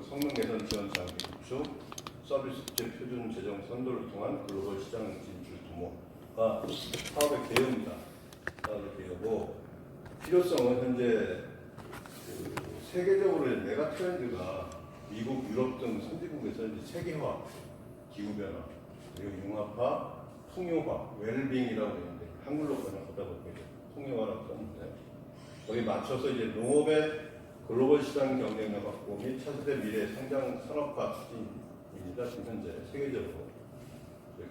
성능 개선 지원 장비 구축, 서비스 제 표준 재정 선도를 통한 글로벌 시장 진출 도모가 사업의 개요입니다. 사업의 개요고 필요성은 현재 세계적으로 메가 트렌드가 미국, 유럽 등 선진국에서 이제 세계화, 기후 변화, 그리고 융합화, 통용화, 웰빙이라고 있는데 한글로 번역하다 보니까 통용화라고 썼는데 거기에 맞춰서 이제 농업의 글로벌 시장 경쟁력 확보 및 차세대 미래 성장 산업화 추진입니다. 지금 현재 세계적으로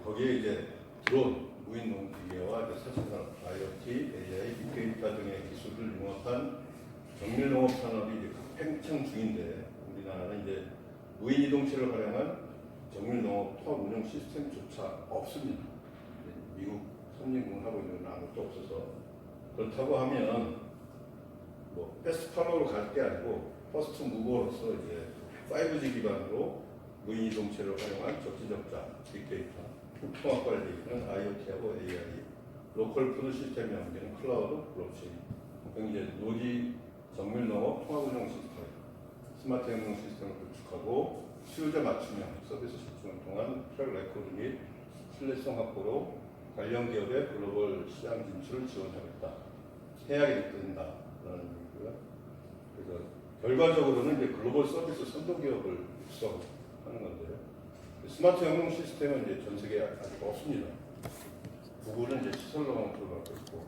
거기에 이제 드론, 무인 농기계와 사진산업, IoT, AI, 빅데이터 등의 기술을 융합한 정밀 농업 산업이 이제 팽창 중인데 우리나라는 이제 무인 이동체를 활용한 정밀 농업 통합 운영 시스템조차 없습니다. 미국 선진국은 하고 있는 건 아무것도 없어서 그렇다고 하면 뭐 패스트 팔로우로 갈 게 아니고 퍼스트 무버로서 이제 5G 기반으로 무인 이동체를 활용한 적지적자, 빅데이터, 통합 관리는 IoT하고 AI, 로컬 푸드 시스템 연계는 클라우드, 블록체인, 이제 노지 정밀 농업 통합 운영 시스템, 스마트 행동 시스템을 구축하고 수요자 맞춤형 서비스 집중을 통한 트랙 레코드 및 신뢰성 확보로 관련 기업의 글로벌 시장 진출을 지원하겠다. 해야게 된다라는 얘기고요. 그래서 결과적으로는 이제 글로벌 서비스 선도 기업을 육성하는 건데요. 스마트 영농 시스템은 이제 전 세계에 아직 없습니다. 구글은 이제 시설 농업을 갖고 있고,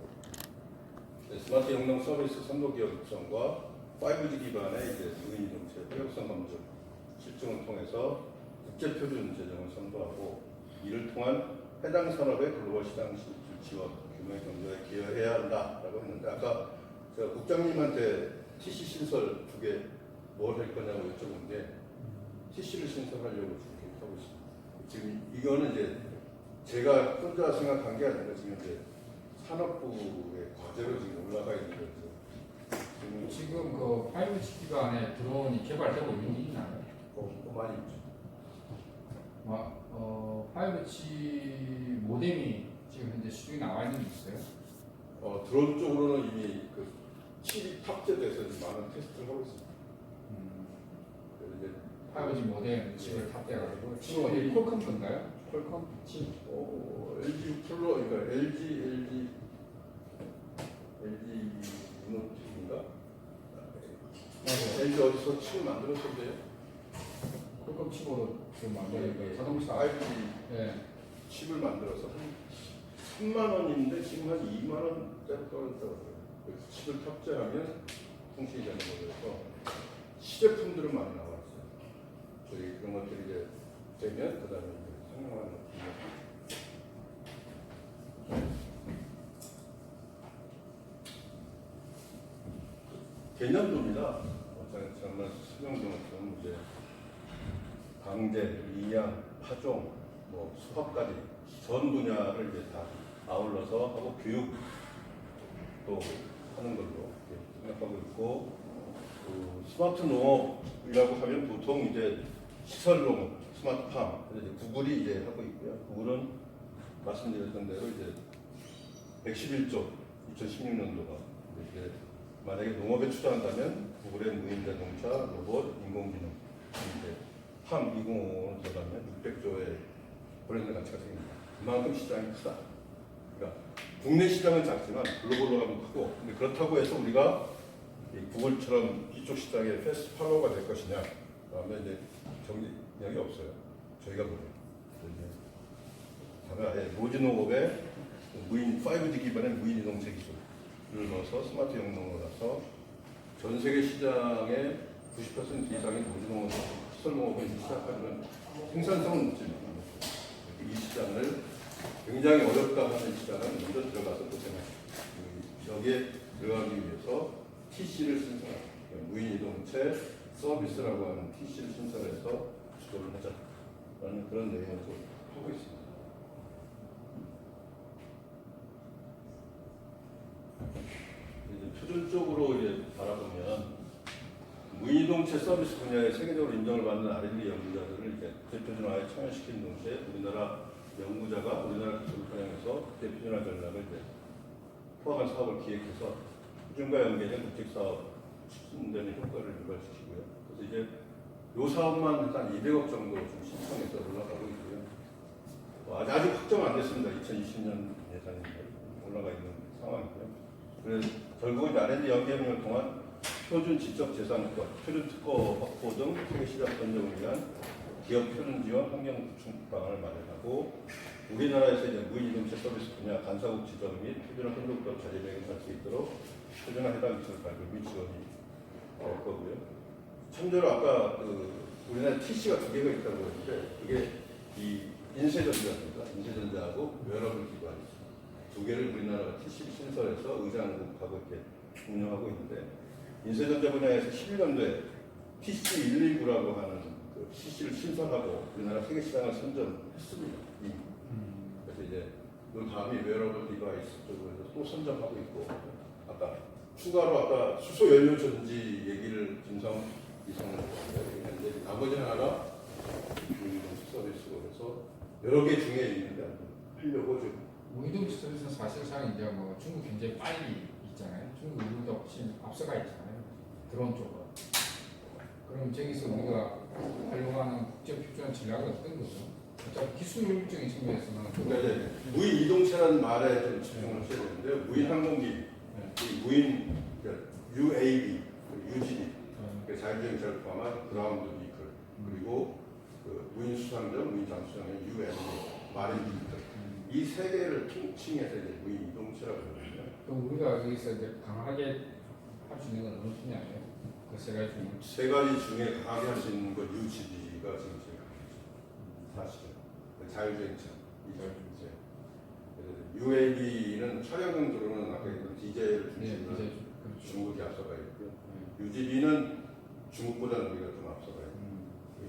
스마트 영농 서비스 선도 기업 육성과 5G 기반의 이제 무인 이동체 효력성 검증 실증을 통해서 국제 표준 제정을 선도하고 이를 통한 해당 산업의 글로벌 시장 진출 지원, 규모의 경제에 기여해야 한다라고 했는데 아까 제가 국장님한테 TC 신설 두 개 뭘 할 거냐고 여쭤본데 TC를 신설하려고 지금 하고 있습니다. 지금 이거는 이제 제가 혼자 생각한 게 아니라 지금 이제 산업부의 과제로 지금 올라가 있는 거죠. 지금 그 5G 기반의 드론이 개발되고 있는 게 있나요? 많이 있죠. 5G 모뎀이 지금 현재 시중에 나와 있는 게 있어요? 드론 쪽으로는 이미 그 칩이 탑재돼서 많은 테스트를 하고 있습니다. 그래서 이제 5G 모뎀 칩을 탑재해가지고 칩은 어디 퀄컴 건가요? 퀄컴 칩? LG 플로, 그러니까 LG 유노티인가? LG 어디서 칩을 만들었던데요? 퀄컴 칩으로 지금 만드는 자동차 5G 네. 칩을 만들어서 한 3만 원인데 지금 한 2만 원짜리 떨어졌다고. 그 칩을 탑재하면 통신이 되는 거라서 시제품들은 많이 나와 있어요. 저희 그런 것들이 이제 되면 그다음에 이제 상용화는 개념도입니다. 정말 수명종처럼 이제 강제, 이양, 파종, 뭐 수학까지 전 분야를 이제 다 아울러서 하고 교육도 하는 걸로 생각하고 있고 스마트 농업이라고 하면 보통 이제 시설 농업, 스마트팜, 이제 구글이 이제 하고 있고요. 구글은 말씀드렸던 대로 이제 111조 2016년도가 이제 만약에 농업에 투자한다면 구글의 무인 자동차, 로봇, 인공지능, 이제 팜 2050으로 들어가면 600조의 브랜드 가치가 생깁니다. 그만큼 시장이 크다. 그러니까 국내 시장은 작지만 글로벌로 가면 크고, 근데 그렇다고 해서 우리가 구글처럼 이쪽 시장에 패스트 팔로우가 될 것이냐? 그다음에 이제 경쟁력이 없어요. 저희가 보면. 다만 노지 농업에 무인 5G 기반의 무인 이동체 기술을 넣어서 스마트 영농으로 나서 전 세계 시장의 90% 이상의 노지 농업, 시설 농업을 시작하면 생산성은 높지만 이 시장을 굉장히 어렵다 하는 시장은 먼저 들어가서 고생하죠. 여기에 들어가기 위해서 TC를 신설하고 무인 이동체 서비스라고 하는 TC를 신설해서 주도를 하자라는 그런 내용을 하고 있습니다. 이제 표준적으로 이제 바라보면 무인 이동체 서비스 분야에 세계적으로 인정을 받는 R&D 연구자들을 이제 대표준화에 참여시킨 동시에 우리나라 연구자가 우리나라 기술을 활용해서 대표준화 전략을 이제 포함한 사업을 기획해서 표준과 연계된 국책 사업 추진되는 효과를 유발시키고요. 그래서 이제 요 사업만 일단 200억 정도 좀 신청해서 올라가고 있고요. 아직 확정 안 됐습니다. 2020년 예산이 올라가 있는 상황이고요. 그래서 결국 R&D 연계형을 통한 표준 지적 재산권, 표준 특허 확보 등 세계 시장 선정을 위한 기업 표준 지원 환경 구축 방안을 마련하고 우리나라에서 이제 무인이동체 서비스 분야 간사국 지정 및 표준화 선도법 자리 매개할 수 있도록 표준화 해당 기술 발굴 및 지원이 될 거고요. 참조로 아까 우리나라 TC가 두 개가 있다고 했는데 그게 이 인쇄전자입니다. 인쇄전자하고 웨어러블 기반 두 개를 우리나라가 TC를 신설해서 의장국하고 이렇게 운영하고 있는데 인쇄전자 분야에서 11년도에 TC119라고 하는 그 TC를 신설하고 우리나라 세계 시장을 선점했습니다. 그래서 이제 그 다음이 웨어러블 디바이스 쪽으로 또 선점하고 있고 아까 추가로 아까 수소 연료 전지 얘기를 김성 이성을 했는데 나머지 하나가 서비스고 그래서 여러 개 중에 있는데 하려고 좀 무이동체 서비스는 사실상 이제 뭐 중국 굉장히 빨리 있잖아요. 중국 우리보다 훨씬 앞서가 있잖아요. 드론 쪽으로. 그럼 저기서 우리가 활용하는 국제 표준화 전략은 어떤 거죠? 어차피 기술적인 측면에서는 네, 무인 이동체라는 말에 좀 집중을 해야 되는데 무인 항공기, 이 무인 그러니까 UAV, UGV, 자율주행차를 포함한 그라운드 비클 그리고 그 무인 수상전, 무인 잠수정의 UMV, 마린 비클 이 세 개를 통칭해서 이제 무인 이동체라고 하거든요. 그럼 우리가 여기서 이제 강하게 할 수 있는 건 어느 분야예요? 그 세 가지 중에 세 가지 중에 강하게 할 수 있는 건 UGV가 지금 제일 강하죠. 사실은 자율주행차, 이자율주행차. UAV는 촬영용 드론은 아까 얘기한 DJ를 중심으로 중국이 앞서가 있고요. UGV는 중국보다는 우리가 좀 앞서가 있고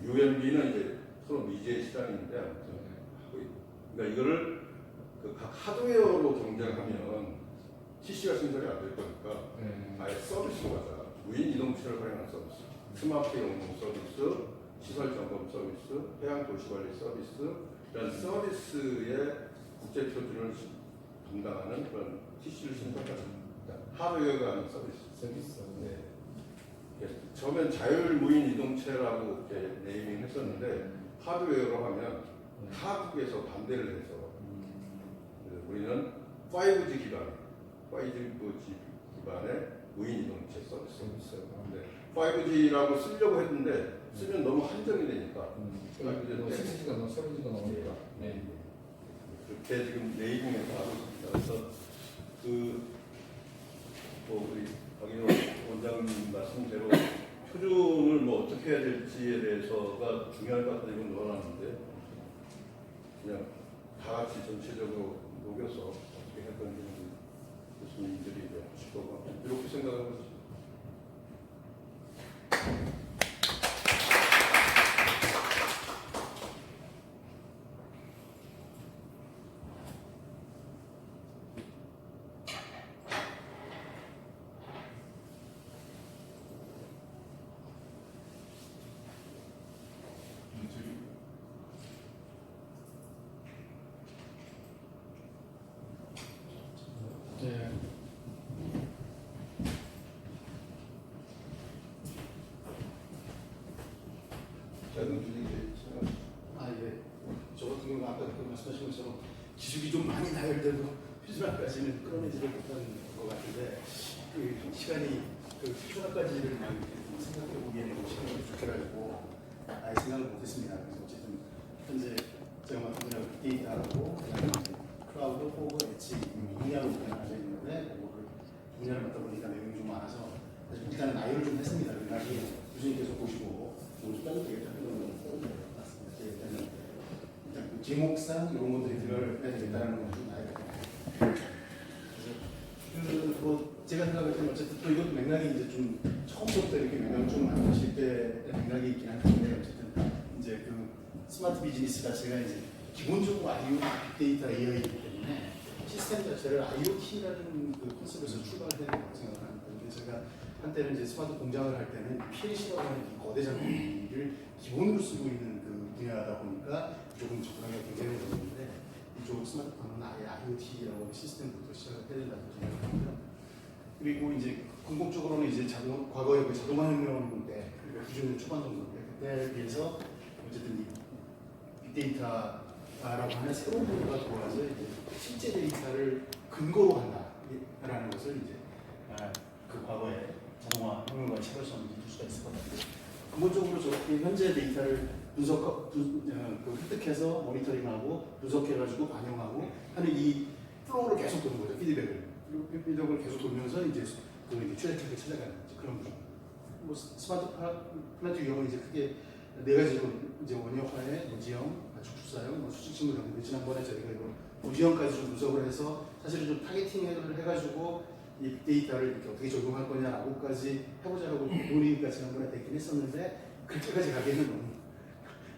UMV는 이제 서로 미지의 시장인데 아무튼 하고 있고. 그러니까 이거를 그 각 하드웨어로 경쟁하면 TC가 신설이 안 될 거니까 아예 서비스로 가자. 무인 이동체를 활용한 서비스, 스마트 용품 서비스, 시설 점검 서비스, 해양 도시 관리 서비스 이런 서비스의 국제 표준을 담당하는 그런 TC를 신설하는 하드웨어가 아닌 서비스. 네. 처음엔 자율 무인 이동체라고 이렇게 네이밍했었는데 하드웨어로 하면 타국에서 반대를 해서 우리는 5G 기반의 무인 이동체 서비스. 네. 5G라고 쓰려고 했는데 쓰면 너무 한정이 되니까. 6G가 너무 7G가 넘으니까. 네. 그렇게 지금 네이밍에서 하고 있습니다. 그래서 우리 박인호 원장님 말씀대로 표준을 뭐 어떻게 해야 될지에 대해서가 중요할 것 같아서 이건 넣어놨는데 그냥 다 같이 전체적으로 녹여서 어떻게 할 건지 교수님들이 하실 거고 이렇게 생각하고 있습니다. 네. 예. 저 같은 경우는 아까 그 말씀하신 것처럼 기술이 좀 많이 나열돼도 표준화까지는 끌어내지를 못하는 것 같은데 그 시간이 그 표준화까지를 많이 생각해 보기에는 시간이 부족해가지고 아예 생각을 못했습니다. 그래서 어쨌든 현재 제가 맡은 분야가 빅데이터라고 그다음에 클라우드, 포그, 엣지 이 분야로 분야가 있는데 그거를 분야를 맡다 보니까 내용이 좀 많아서 일단은 나열을 좀 했습니다. 나중에 교수님께서 보시고 좀 따로 되겠다 그런 거 같습니다. 일단 그 제목상 이런 것들이 들어가야 되겠다는 걸 좀 나열했습니다. 그래서 뭐 제가 생각할 때는 어쨌든 또 이것도 맥락이 이제 좀 처음부터 이렇게 맥락을 좀 만드실 때 맥락이 있긴 한데 어쨌든 이제 그 스마트 비즈니스 자체가 이제 기본적으로 IoT 빅데이터 AI이기 때문에 시스템 자체를 IoT라는 그 컨셉에서 출발해야 된다고 생각합니다. 근데 제가 한때는 이제 스마트 공장을 할 때는 PLC라고 하는 이 거대 장비를 기본으로 쓰고 있는 그 분야다 보니까 조금 접근하기가 굉장히 어려운데 이쪽 스마트폰은 아예 IoT라고 하는 시스템부터 시작을 해야 된다고 생각합니다. 그리고 이제 궁극적으로는 이제 과거에 그 자동화 혁명 때 그러니까 90년 초반 정도 때 때에 비해서 어쨌든 이 빅데이터라고 하는 새로운 분야가 들어와서 이제 실제 데이터를 근거로 한다라는 것을 이제 그 과거에 자동화 혁명과의 차별점을 줄 수가 있을 것 같아요. 근본적으로 저렇게 현재 데이터를 획득해서 모니터링하고 분석해가지고 반영하고 하는 이 플로우를 계속 도는 거죠. 피드백을 계속 돌면서 이제 그 최적화를 찾아가는 그런 구조. 뭐 스마트 플랜트 유형은 이제 크게 네 가지로 이제 원형화에 무지형, 가축수사형, 수직식물 형인데 지난번에 저희가 이거 무지형까지 좀 분석을 해서 사실은 좀 타겟팅을 해가지고 이 빅데이터를 이렇게 어떻게 적용할 거냐라고까지 해보자라고 논의가 지난번에 됐긴 했었는데 그렇게까지 가기에는 너무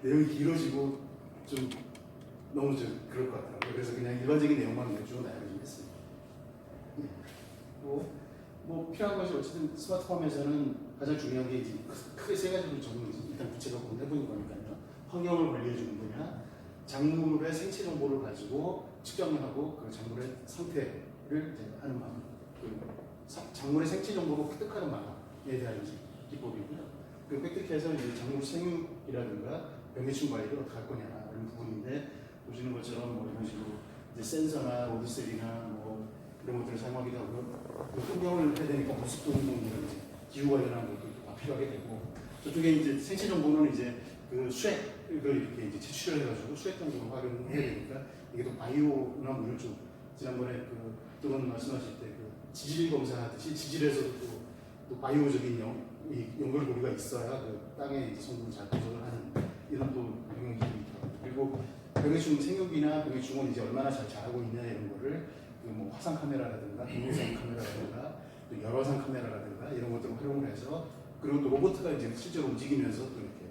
내용이 길어지고 좀 너무 좀 그럴 것 같더라고요. 그래서 그냥 일반적인 내용만 가지고 나열을 좀 했습니다. 뭐 필요한 것이 어쨌든 스마트팜에서는 가장 중요한 게 이제 크게 세 가지로 저는 일단 구체적으로 해보는 거니까요. 환경을 관리해주는 분야, 작물의 생체 정보를 가지고 측정을 하고 그 작물의 상태를 이제 하는 방법, 작물의 생체 정보를 획득하는 방법에 대한 이제 기법이고요. 그 획득해서 이제 작물 생육이라든가 병해충 관리를 어떻게 할 거냐라는 부분인데 보시는 것처럼 뭐 이런 식으로 이제 센서나 오디셀이나 뭐 이런 것들을 사용하기도 하고 환경을 해야 되니까 모습 동봉이라는 기후 관련한 것들도 다 필요하게 되고 저쪽에 이제 생체 정보는 이제 그 수액을 이렇게 이제 채취를 해가지고 수액 정보로 활용해야 되니까 이게 또 바이오나 뭐 이런 쪽 지난번에 그두분 말씀하실 때 그 지질 검사하듯이 지질에서도 또 바이오적인 연결고리가 있어야 그 땅의 이제 성분을 잘 분석을 하는 이런 또 영역이 있더라고요. 그리고 병해충 생육이나 병해충은 이제 얼마나 잘 자라고 있냐 이런 거를 뭐 화상 카메라라든가 동영상 카메라라든가 또 열화상 카메라라든가 이런 것들을 활용을 해서 그리고 또 로봇가 이제 실제로 움직이면서 또 이렇게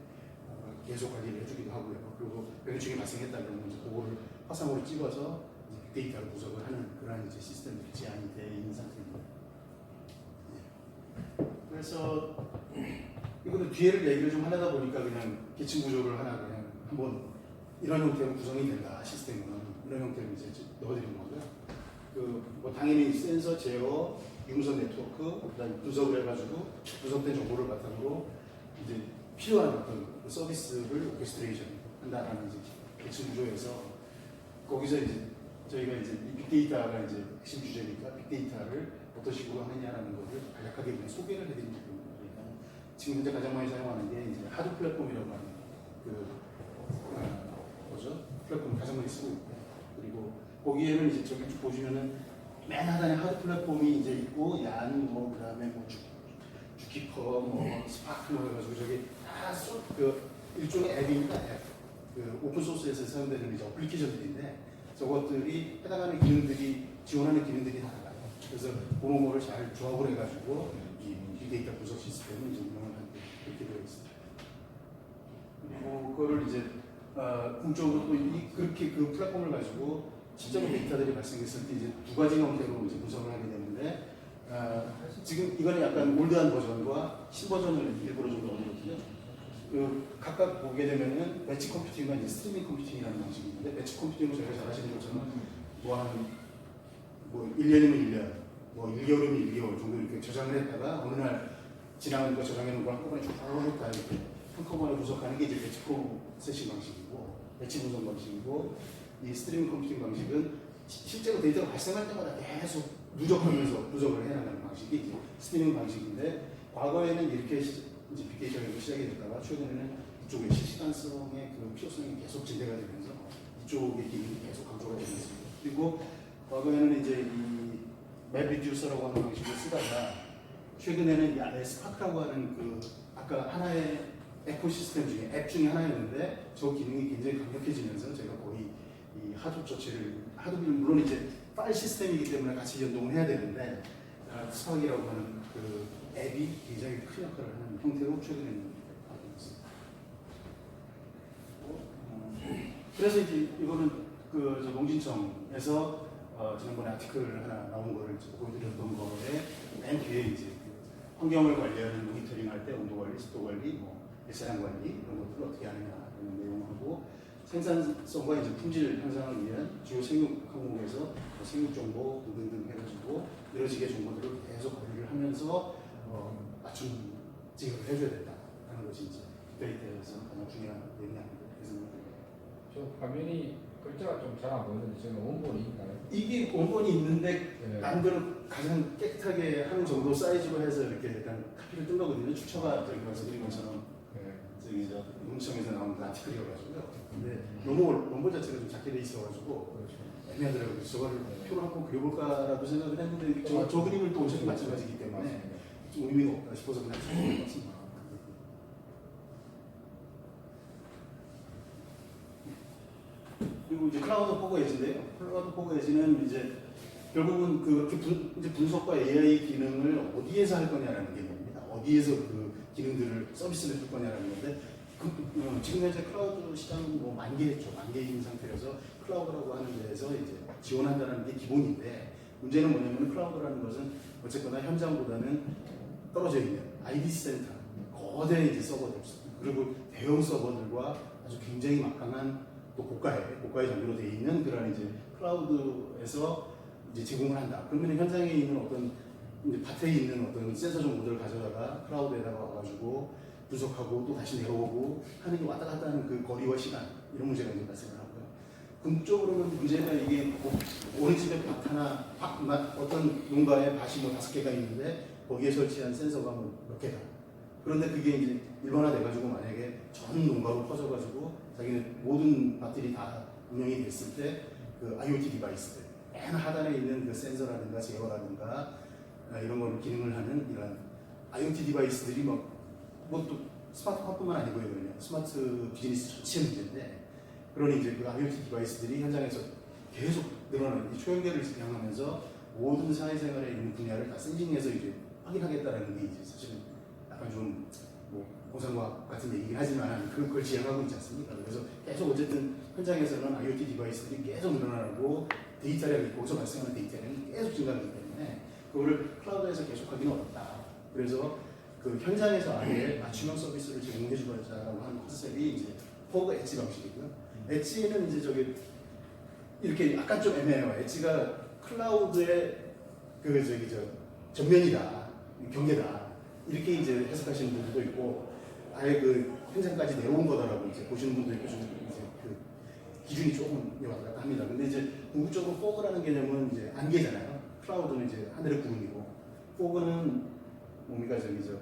계속 관리를 해주기도 하고요. 그리고 병해충이 발생했다 그러면 이제 그거를 화상으로 찍어서 이제 빅데이터로 분석을 하는 그런 이제 시스템들이 제안이 되어 있는 상태입니다. 그래서 이것도 뒤에를 얘기를 좀 하려다 보니까 그냥 계층 구조를 하나 그냥 한번 이런 형태로 구성이 된다 시스템은 이런 형태로 이제 넣어드리는 거고요. 뭐 당연히 센서, 제어, 유무선 네트워크, 그다음 분석을 해가지고 분석된 정보를 바탕으로 이제 필요한 어떤 서비스를 오케스트레이션 한다라는 이제 계층 구조에서 거기서 이제 저희가 이제 이 빅데이터가 이제 핵심 주제니까 빅데이터를 어떤 식으로 하느냐라는 것을 간략하게 그냥 소개를 해드리는 겁니다. 그러니까 지금 현재 가장 많이 사용하는 게 이제 하드 플랫폼이라고 하는 뭐죠? 플랫폼을 가장 많이 쓰고 있고요. 그리고 거기에는 이제 저기 쭉 보시면은 맨 하단에 하드 플랫폼이 이제 있고 뭐 그다음에 뭐 주키퍼 뭐 스파크 뭐 해가지고 저기 다그 일종의 앱입니다. 앱. 그 오픈 소스에서 사용되는 이제 어플리케이션들인데 저것들이 해당하는 기능들이 지원하는 기능들이 다 달라요. 그래서 그런 거를 잘 조합을 해가지고 이 빅데이터 분석 시스템을 이제 운영을 하는 이렇게 되어 있습니다. 그리고 그거를 이제 궁적으로 또 그렇게 그 플랫폼을 가지고 실제로 데이터들이 발생했을 때 이제 두 가지 형태로 이제 분석을 하게 되는데 지금 이거는 약간 올드한 버전과 신버전을 일부러 좀 넣어드렸고요. 각각 보게 되면은 배치 컴퓨팅과 이제 스트리밍 컴퓨팅이라는 방식이 있는데 배치 컴퓨팅은 저희가 잘 아시는 것처럼 뭐 1년이면 1년, 뭐 1개월이면 1개월 정도 이렇게 저장을 했다가 어느 날 지나간 거 저장해 놓은 걸 한꺼번에 쭉 다 이렇게 한꺼번에 분석하는 게 이제 배치 프로세싱 방식이고 배치 분석 방식이고 이 스트리밍 컴퓨팅 방식은 실제로 데이터가 발생할 때마다 계속 누적하면서 분석을 해나가는 방식이 이제 스트리밍 방식인데 과거에는 이렇게 이제 빅데이터가 시작이 됐다가 최근에는 이쪽의 실시간성의 그 필요성이 계속 증대가 되면서 이쪽의 기능이 계속 강조가 되고 있습니다. 그리고 과거에는 이제 이 맵 리듀서라고 하는 방식을 쓰다가 최근에는 이 안에 스파크라고 하는 그 아까 하나의 에코시스템 중에 앱 중에 하나였는데 저 기능이 굉장히 강력해지면서 제가 거의 이 하드업 자체를 하드업은 물론 이제 파일 시스템이기 때문에 같이 연동을 해야 되는데 스파크라고 하는 그 앱이 굉장히 큰 역할을 하는 형태로 최근에는 바뀌었습니다. 그래서 이제 이거는 그 농진청에서 지난번에 아티클 하나 나온 거를 보여드렸던 거에 맨 뒤에 이제 그 환경을 관리하는 모니터링할 때 온도 관리, 습도 관리, 뭐 일사량 관리 이런 것들을 어떻게 하느냐 이런 내용하고 생산성과 이제 품질 향상을 위한 주요 생육 항목에서 생육 정보 등등등 해가지고 이런 식의 정보들을 계속 관리를 하면서 맞춤 지급을 해줘야 된다는 것이 이제 빅데이터에서 가장 중요한 내용이 아닙니다. 그래서 저 화면이 글자가 좀 잘 안 보이는데 지금 원본인가요? 이게 원본이 있는데 네. 남들은 가장 깨끗하게 하는 정도 사이즈로 해서 이렇게 약간 카피를 뜬 거거든요. 출처가 저기 가서 그린 것처럼 네. 저기 저 농청에서 나온 그 아티클이어가지고요. 근데 너무 원본 자체가 좀 작게 돼 있어가지고 그렇죠. 애매하더라고요. 그래서 저거를 표로 한번 그려볼까라도 생각을 했는데 저 그림을 또 어차피 마찬가지이기 때문에 맞습니다. 좀 의미가 없다 싶어서 그냥 찾아본 것 같습니다. 그리고 이제 클라우드 포그 에지인데요. 클라우드 포그 에지는 이제 결국은 그렇게 이제 분석과 AI 기능을 어디에서 할 거냐라는 개념입니다. 어디에서 그 기능들을 서비스를 줄 거냐라는 건데 지금 현재 클라우드 시장은 뭐 만개했죠. 만개인 상태여서 클라우드라고 하는 데에서 이제 지원한다는 게 기본인데 문제는 뭐냐면 클라우드라는 것은 어쨌거나 현장보다는 떨어져 있는 IDC 센터, 거대 이제 서버들 그리고 대형 서버들과 아주 굉장히 막강한 또 고가의 정도로 되어 있는 그런 이제 클라우드에서 이제 제공을 한다. 그러면 현장에 있는 어떤 이제 밭에 있는 어떤 센서 정보들을 가져다가 클라우드에다가 와가지고 분석하고 또 다시 내려오고 하는 게 왔다 갔다 하는 그 거리와 시간 이런 문제가 이제 발생을 하고요. 궁극적으로는 문제가 이게 뭐 어느 집에 밭 하나, 어떤 농가에 밭이 뭐 5개가 있는데 거기에 설치한 센서가 뭐 몇 개다. 그런데 그게 이제 일반화돼가지고 만약에 전 농가로 퍼져가지고 자기네 모든 밭들이 다 운영이 됐을 때 그 IoT 디바이스들 맨 하단에 있는 그 센서라든가 제어라든가 이런 걸 기능을 하는 이런 IoT 디바이스들이 뭐또 스마트폰뿐만 아니고요, 그러면 스마트 비즈니스 전체 문제인데 그런 이제 그 IoT 디바이스들이 현장에서 계속 늘어나는 이 초연계를 향하면서 모든 사회생활에 있는 분야를 다 센징해서 이제 확인하겠다라는 게 이제 사실은 약간 좀 뭐 공상과학 같은 얘기긴 하지만 그걸 지향하고 있지 않습니까? 그래서 계속 어쨌든 현장에서는 IoT 디바이스들이 계속 늘어나고 데이터량이 거기서 발생하는 데이터량이 계속 증가하기 때문에 그거를 클라우드에서 계속 하기는 어렵다. 그래서 그 현장에서 아예 맞춤형 서비스를 제공해 주자라고 하는 컨셉이 이제 포그 엣지 방식이고요. 엣지는 이제 저기 이렇게 약간 좀 애매해요. 엣지가 클라우드의 그 저기 저 전면이다, 경계다 이렇게 이제 해석하시는 분들도 있고 아예 그 현장까지 내려온 거다라고 이제 보시는 분도 있고 좀 이제 그 기준이 조금 왔다 갔다 합니다. 근데 이제 궁극적으로 포그라는 개념은 이제 안개잖아요. 클라우드는 이제 하늘의 구름이고 포그는 뭡니까 저기 저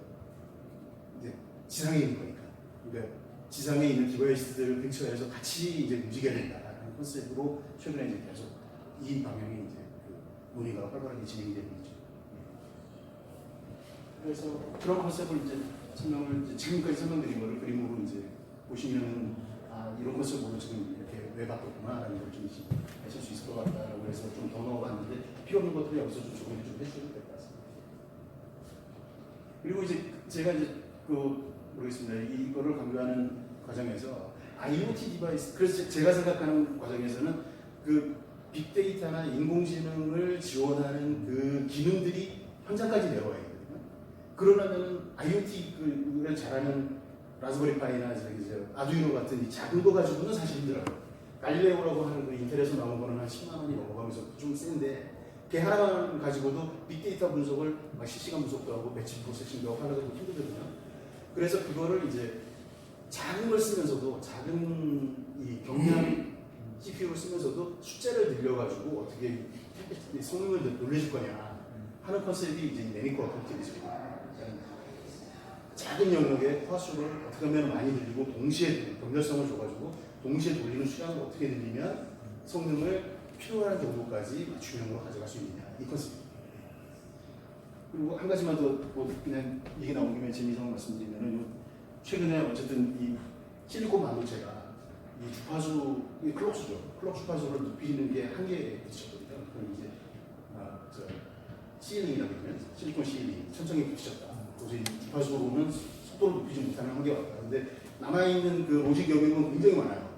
이제 지상에 있는 거니까. 그러니까 지상에 있는 디바이스들 근처에서 같이 이제 움직여야 된다라는 컨셉으로 최근에 이제 계속 이 방향이 이제 그 논의가 활발하게 진행이 되고 있죠. 그래서 그런 컨셉을 이제 설명을 이제 지금까지 설명드린 거를 그림으로 이제 보시면은 아 이런 컨셉으로 지금 이렇게 왜 바꿨구나라는 걸 좀 하실 수 있을 것 같다라고 해서 좀 더 넣어봤는데 필요 없는 것들이 여기서 좀 조금 좀 해주셔도 될 것 같습니다. 그리고 이제 제가 이제 그 모르겠습니다. 이거를 강조하는 과정에서 IoT 디바이스 그래서 제가 생각하는 과정에서는 그 빅데이터나 인공지능을 지원하는 그 기능들이 현장까지 내려와야 되거든요. 그러려면 IoT를 잘하는 라즈베리파이나 아두이노 같은 이 작은 거 가지고는 사실 힘들어요. 갈릴레오라고 하는 그 인텔에서 나온 거는 한 10만 원이 넘어가면서 좀 센데 걔 하나만 가지고도 빅데이터 분석을 막 실시간 분석도 하고 배치 프로세싱도 하고 하려고 힘들거든요. 그래서 그거를 이제 작은 걸 쓰면서도 작은 이 경량 CPU를 쓰면서도 숫자를 늘려가지고 어떻게 성능을 놀려줄 거냐 하는 컨셉이 이제 네미코 어프로치입니다. 작은 영역의 화수를 어떻게 하면 많이 늘리고 동시에 병렬성을 줘가지고 동시에 돌리는 수량을 어떻게 늘리면 성능을 필요한 정도까지 맞춤형으로 가져갈 수 있느냐 이 컨셉입니다. 그리고 한 가지만 더 뭐 그냥 얘기 나온 김에 재미있는 말씀드리면은 최근에 어쨌든 이 실리콘 반도체가 이 주파수 이 클럭수죠. 클럭 주파수를 높이는 게 한계에 부딪혔거든요. 그럼 이제 시일링이라고 하면 실리콘 시일링 천정에 부딪혔다. 도저히 주파수로는 속도를 높이지 못하는 한계가 왔다. 근데 남아있는 그 로직 영역은 굉장히 많아요.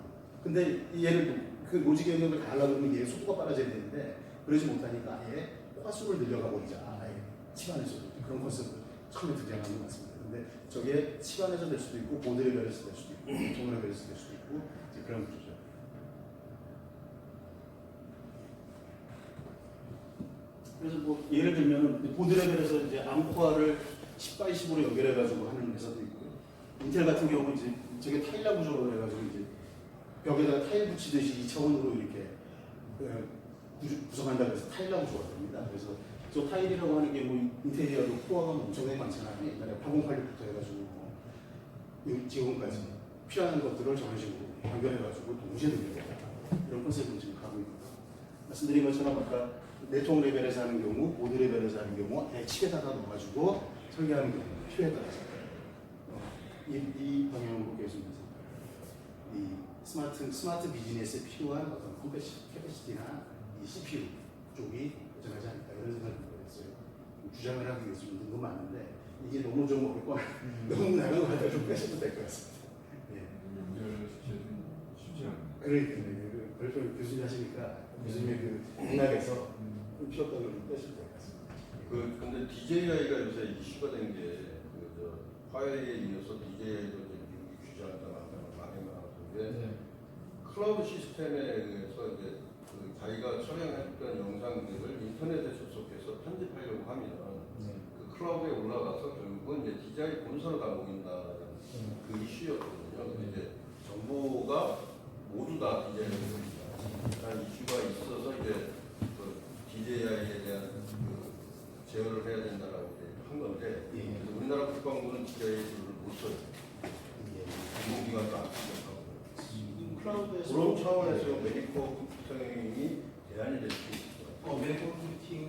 근데 얘를 그 로직 영역을 다 하려고 그러면 얘 속도가 빨라져야 되는데 그러지 못하니까 아예 화수를 늘려가버리자. 아예 칩 안에서 그런 컨셉을 처음에 등장하는 것 같습니다. 근데 저게 칩 안에서 될 수도 있고 보드 레벨에서 될 수도 있고 통화 레벨에서 될 수도 있고 이제 그런 거죠. 그래서 뭐 예를 들면 보드 레벨에서 이제 암코어를 10 by 10으로 연결해가지고 하는 회사도 있고요. 인텔 같은 경우는 이제 저게 타일라 구조로 해가지고 이제 벽에다가 타일 붙이듯이 2차원으로 이렇게 구성한다고 해서 타일라 구조가 됩니다. 그래서 저 타일이라고 하는 게 뭐 인테리어도 코어가 엄청나게 많잖아요. 옛날에 8086부터 해가지고 뭐 지금까지 필요한 것들을 저런 식으로 연결해가지고 동시에 연결해라 이런 컨셉으로 지금 가고 있고요. 말씀드린 것처럼 아까 네트워크 레벨에서 하는 경우, 보드 레벨에서 하는 경우 칩에다가 넣어가지고 설계하는 경우 필요에 따라서 이 방향으로 계속 이 스마트 비즈니스에 필요한 어떤 캐패시티나 이 CPU 쪽이 고정하지 않을까 이런 생각을 했어요. 주장을 하기 위해서 좀 너무 많은데 이게 너무 좀 어렵고 너무 나간 거 같아서 좀 빼셔도 될 것 같습니다. 예. 연결시키기 쉽지 않아요. 그러니까 그래서 교수님 하시니까 교수님의 그 맥락에서 좀 필요 없다고 좀 빼셔도 될 것 같습니다. 근데 DJI가 요새 이슈가 된 게 화웨이에 이어서 DJI도 미국이 규제한다는 많이 나왔는데 네. 클라우드 시스템에 의해서 이제 자기가 촬영했던 영상들을 인터넷에 접속해서 편집하려고 하면 네. 그 클라우드에 올라가서 결국은 이제 DJI 본사로 다 모인다는 그 이슈였거든요. 근데 이제 정보가 모두 다 DJI로 모인다라는 이슈가 있어서 이제 그 DJI에 대한 그 제어를 해야 된다라고 이제 한 건데 예. 그래서 우리나라 국방부는 DJI를 못 써요. 예. 공공기관도 안 쓰고. 클라우드에서 그런 차원에서 메디커 컴퓨팅이 대안이 될 수 있어요. 메디컬 컴퓨팅은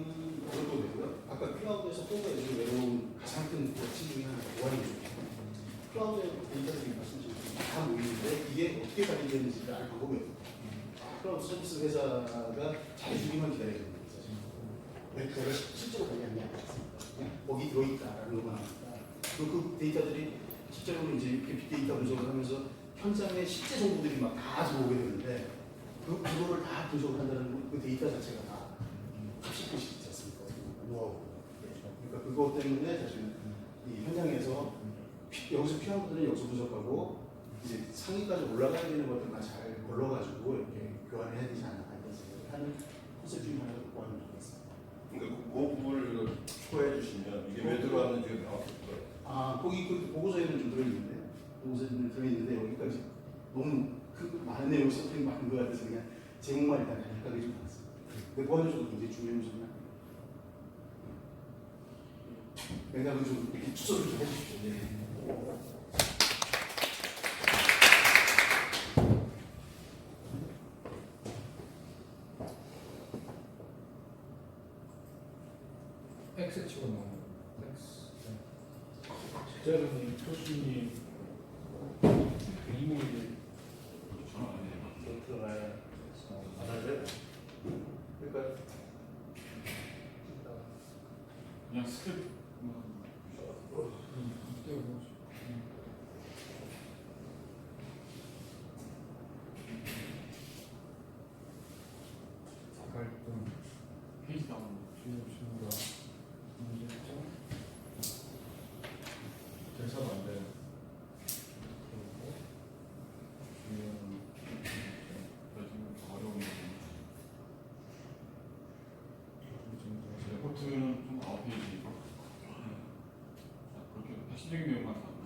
어느 거고요. 아까 클라우드에서 또가 요즘 외로운 가장 큰 가치 중에 하나가 보안이죠. 클라우드에 데이터들이 말씀드린 다 모이는데 이게 어떻게 관리되는지를 알 방법이 없어요. 클라우드 서비스 회사가 잘해주기만 기다려야 되는 거죠. 왜 그걸 실제로 관리하느냐 그냥 거기 들어있다라는 것만 하니까 그 데이터들이 실제로 이제 이렇게 빅데이터 분석을 하면서 현장에 실제 정보들이 막 다 들어오게 되는데 그거를 다 분석을 한다는 그 데이터 자체가 다 합식할 수 있지 않습니까? 노하우. 그러니까 그것 때문에 사실 이 현장에서 여기서 필요한 것들은 여기서 분석하고 이제 상위까지 올라가야 되는 것들만 잘 걸러가지고 이렇게 교환을 해야 되지 않나 이런 생각을 하는 컨셉 중에 하나가 보안인 것 같습니다. 그러니까 그 부분을 추가해 주시면 이게 왜 들어왔는지가 명확히 들어요. 거기 그 보고서에는 좀 들어있는데 보고서에는 들어있는데 여기까지 너무 많은 내용이 써있는 많은 것 같아서 그냥 제목만 일단 간략하게 좀 봤습니다. 근데 보안적으로 굉장히 중요한 요소는 맥락을 좀 이렇게 추적을 좀 해주십시오. X 치고 넘어. X. 제자님, 교수님 이메일 전화 안 해요. 들어가요. 안 하세요? 그러니까 그냥 스텝 이때 뭐. 갈등. 페이지 다운. 주요신가 문제점 대사가 안 돼요. 그리고 지금 어려운 거. 주요 레포트는 좀 9페이지. 그렇게 핵심적인 내용만 담나.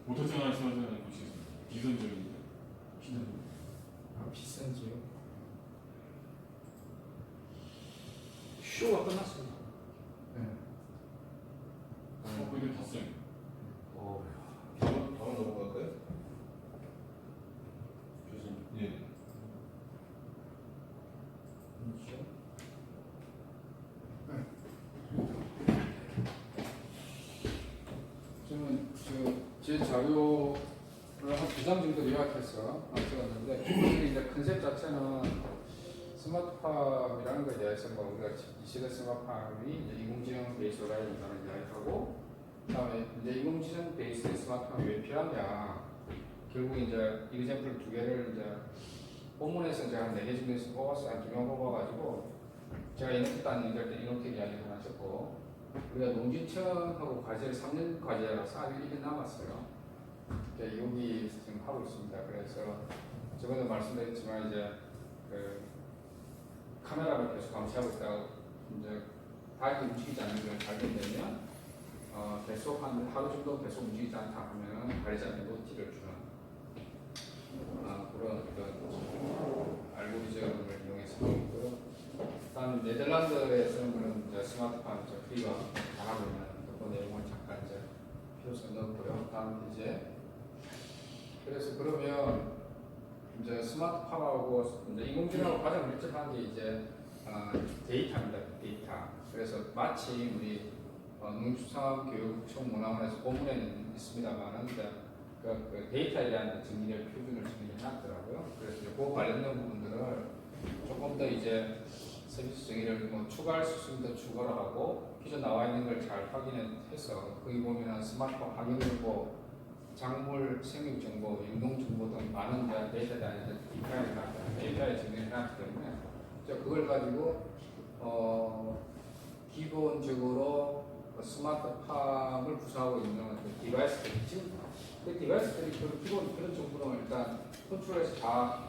모터생활 수업은 보시겠습니다. 비선적인데. 비싼 지역. 쇼가 끝났습니다. 네. 수업을 다 써요. 다음 넘어갈까요? 교수님. 예. 그렇죠. 저는 제 자료를 한 2장 정도 요약해서 찍었는데 기본적인 이제 컨셉 자체는 스마트팜이라는 것에 대해서 뭐 우리가 이 시대 스마트팜이 이제 인공지능 베이스로 가야 된다는 이야기하고 그다음에 이제 인공지능 베이스의 스마트팜이 왜 필요하냐 결국 이제 이그샘플 2개를 이제 본문에서 제가 한 4개 중에서 뽑았어요. 한 2명 뽑아가지고 제가 이노텍 다니는 때 이노텍 이야기 하나 하셨고 우리가 농지청하고 과제를 3년 과제라서 아직 1년 남았어요. 여기 지금 하고 있습니다. 그래서 저번에 말씀드렸지만 이제 그 카메라를 계속 감시하고 있다가 이제 닭이 움직이지 않는 걸 발견되면 계속 한 하루 정도 계속 움직이지 않다 하면 관리자한테 노티를 주는 그런 어떤 알고리즘을 이용해서 있고요. 다음 네덜란드에서는 그런 이제 스마트폰 프리가 잘하고 있는 그 내용을 잠깐 이제 필요성 넣었고요. 다음 이제 그래서 그러면 이제 스마트팜하고 이제 인공지능하고 가장 밀접한 게 이제 데이터입니다. 데이터. 그래서 마치 우리 농축산업교육청문화원에서 본문에는 있습니다만은 그 데이터에 대한 정의를 표준을 정의해놨더라고요. 그래서 이제 그 관련된 부분들을 조금 더 이제 서비스 정의를 뭐 추가할 수 있으면 더 추가를 하고 기존 나와 있는 걸 잘 확인해서 거기 보면은 스마트폰 환경정보, 작물 생육정보, 유농정보 등 많은 데이터에 대한 데이터에 정의해놨기 때문에 그걸 가지고 기본적으로 스마트팜을 구성하고 있는 그 디바이스들이 지금 그 디바이스들이 기본 그런 정보를 일단 컨트롤해서 다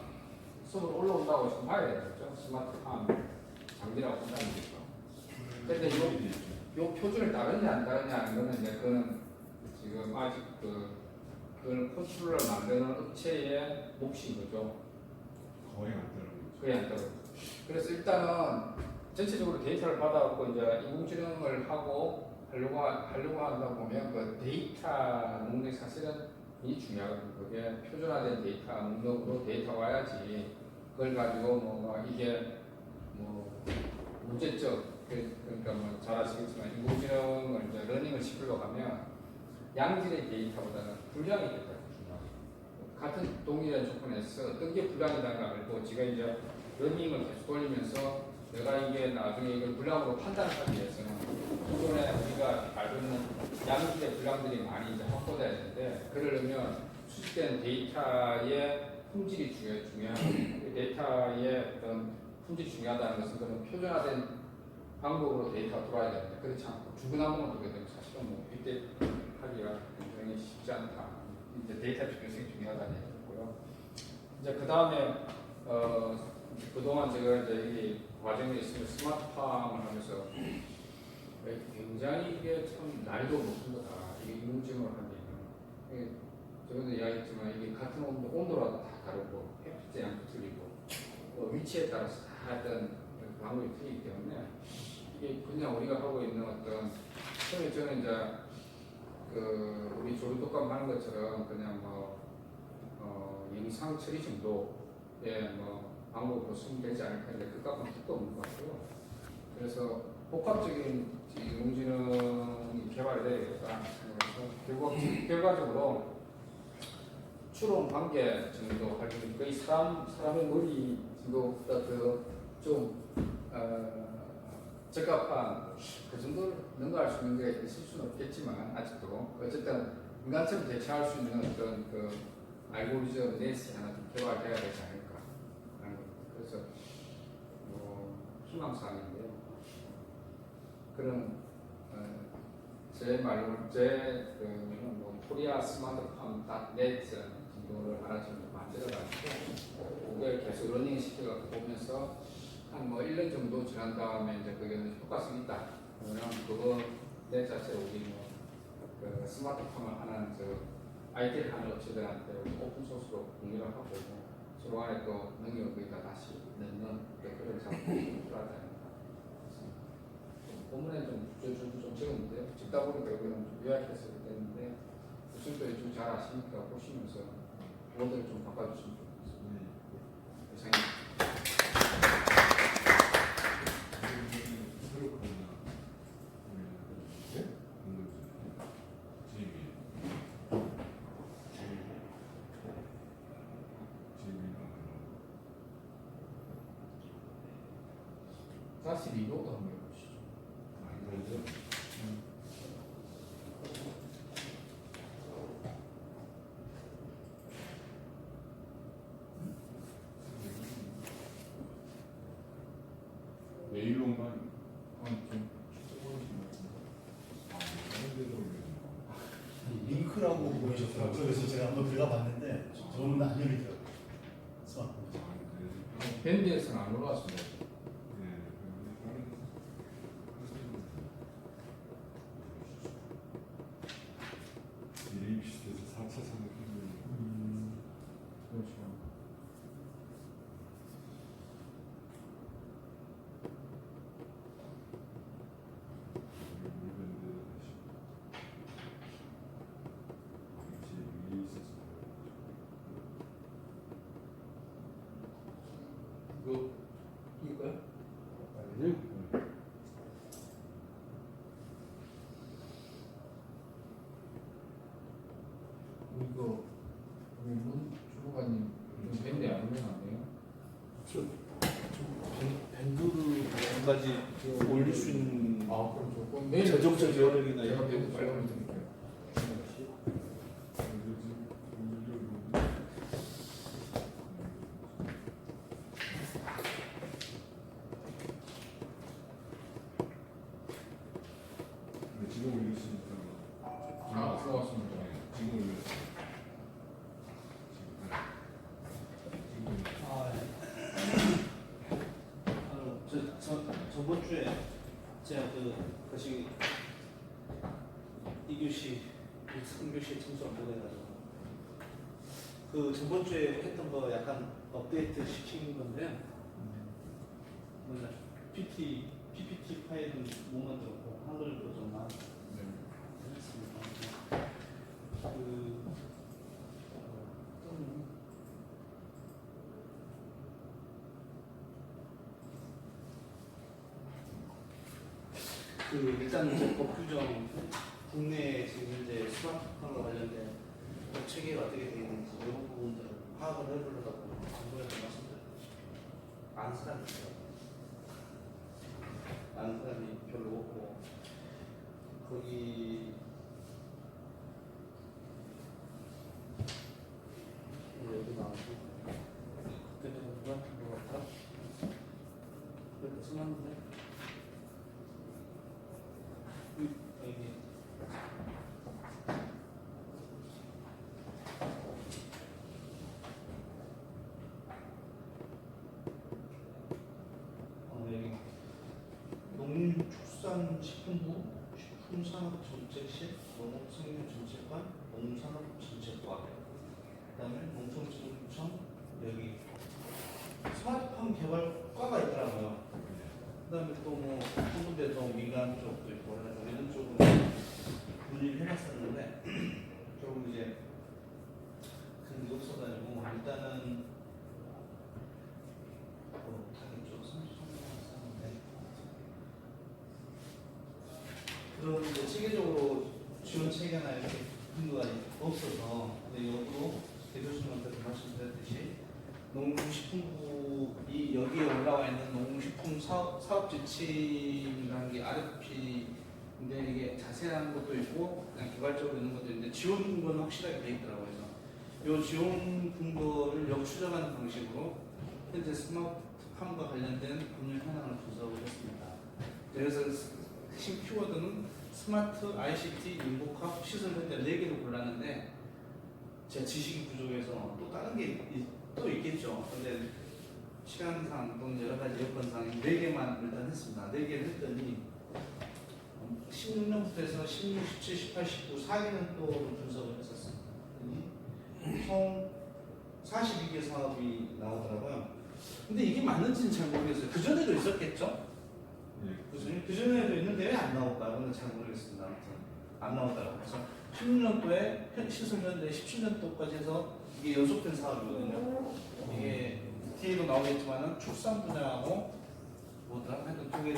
서로 올라온다고 지금 봐야 되겠죠. 스마트팜 장비라고 한다는 거죠. 근데 요 표준을 따르냐 안 따르냐 하는 거는 이제 그거는 지금 아직 그걸 컨트롤을 만드는 업체의 몫인 거죠. 거의 안 들어요. 거의 안 따르고. 그래서 일단은 전체적으로 데이터를 받아갖고 이제 인공지능을 하려고 한다 보면 그 데이터 목록이 사실은 이 중요하거든요. 그게 표준화된 데이터 목록으로 데이터가 와야지 그걸 가지고 뭐 이게 뭐 문제적 그러니까 뭐 잘 아시겠지만 인공지능을 이제 러닝을 시키려고 하면 양질의 데이터보다는 분량이 데이터가 중요해요. 같은 동일한 조건에서 어떤 게 분량이라는 걸 알고 지가 이제 러닝을 계속 돌리면서 내가 이게 나중에 이걸 분량으로 판단하기 위해서는 기존에 우리가 알고 있는 양질의 분량들이 많이 이제 확보돼야 되는데 그러려면 수집된 데이터의 품질이 중요하고 데이터의 어떤 품질이 중요하다는 것은 그런 표준화된 방법으로 데이터가 들어와야 되는데 그렇지 않고 주구나무로 두게 되면 사실은 뭐 이때 하기가 굉장히 쉽지 않다. 이제 데이터 중요성이 중요하다는 얘기였고요. 이제 그 다음에 그동안 제가 이제 이 과정에 있으면 스마트팜을 하면서 굉장히 이게 참 난이도 높은 거다. 이게 인공지능을 하면 저번에 이야기했지만 이게 같은 온도라도 다 다르고 햇빛의 양도 틀리고 위치에 따라서 다 어떤 방법이 틀리기 때문에 이게 그냥 우리가 하고 있는 어떤 처음에 저는 이제 우리 조류독감 하는 것처럼 그냥 뭐 영상 처리 정도의 뭐 방법으로 쓰면 되지 않을까 했는데 그 값은 택도 없는 것 같고요. 그래서 복합적인 인공지능이 개발이 되겠다. 그래서 결과적으로 추론 관계 정도 할 때 거의 사람의 머리 정도보다 좀 적합한 그 정도 능가할 수 있는 게 있을 수는 없겠지만 아직도 어쨌든 인간처럼 대체할 수 있는 어떤 그 알고리즘 넷이 하나 좀 개발돼야 되지 않을까 하는 겁니다. 그래서 희망사항인데요. 그런 제 말로 뭐 코리아 스마트팜 .net 정도를 하나 좀 만들어가지고 그걸 계속 러닝 시켜서 보면서 한 뭐 1년 정도 지난 다음에 이제 그게 효과성이 있다. 그러면 그거 내 자체 우리 그 스마트팜을 하는 아이디를 하는 업체들한테 오픈 소스로 공유를 하고 서로 간에 또 능력을 거기다 다시 넣는 그런 작업이 필요하다. 본문에 좀 적었는데 적다 보니까 여기는 좀 요약해서 됐는데 교수님도 요즘 잘 아시니까 보시면서 모델을 좀 바꿔주시면 좋겠습니다. 이상입니다. 다시 리로드 한번 해보시죠. 메일로만 링크라고 보이셨더라고요. 그래서 제가 한번 들어가 봤는데 저는 안 열리더라고요. 스마트폰. 밴드에서는 안 올라왔습니다. 그러면 주무관님 좀 밴드 안 오면 안 돼요? 밴드를 몇 가지 올릴 수 있는 아 그럼 조금 내일 재정적 여력이나 제가 이런 밴드 거 빨리 드릴게요. 근데 지금 올렸으니까 아 수고하셨습니다. 지금 올렸어. 지금 아, 저번 주에 제가 그것이 2교시, 3교시 청소 안 보내가지고 그 저번 주에 했던 거 약간 업데이트 시킨 건데 뭐냐 PPT 파일은 못 만들었고 한글도 좀 했습니다. 일단 이제 법 규정 국내에 지금 현재 스마트폰과 관련된 법 체계가 어떻게 되어 있는지 이런 부분들을 파악을 해보려고 정부에서 말씀드렸죠. 아는 사람이 있어요. 아는 사람이 별로 없고 거기 여기 나오고 그때 누구한테 물어봤다? 그래도 써놨는데 여기 여기 농림축산식품부 식품산업정책실 농업생명정책관 농산업정책과 그다음에 농촌진흥청 여기 스마트폰 개발과가 있더라고요. 그다음에 또 뭐 후군대 또 민간 쪽도 있고 해가지고 이런 쪽으로 분리를 해놨었는데 결국 이제 그런 게 없어가지고 일단은 당연 쪽 33년 그런 이제 체계적으로 지원 체계나 이렇게 근거가 없어서 근데 역으로 대표님한테 말씀드렸듯이 농림식품부 이 여기에 올라와 있는 농식품 사업 지침이라는 게 RFP인데 이게 자세한 것도 있고 그냥 개발적으로 있는 것도 있는데 지원 근거는 확실하게 돼 있더라고요. 그래서 이 지원 근거를 역추적하는 방식으로 현재 스마트팜과 관련된 법률 현황을 분석을 했습니다. 그래서 핵심 키워드는 스마트, ICT, 인복합, 시설 현대 4개를 골랐는데 제 지식이 부족해서 또 다른 게 또 있겠죠. 근데 시간상 또는 여러 가지 여건상 4개만 일단 했습니다. 4개를 했더니 16년부터 해서 16, 17, 18, 19, 4개는 또 분석을 했었습니다. 총 42개 사업이 나오더라고요. 근데 이게 맞는지는 잘 모르겠어요. 그 전에도 있었겠죠? 그 전에도 있는데 왜 안 나올까? 그건 잘 모르겠습니다. 아무튼 안 나오더라고요. 그래서 16년도에 시설연대 17년도까지 해서 이게 연속된 사업이거든요. 이게 뒤에도 나오겠지만은 축산 분야하고 뭐더라? 하여튼 두개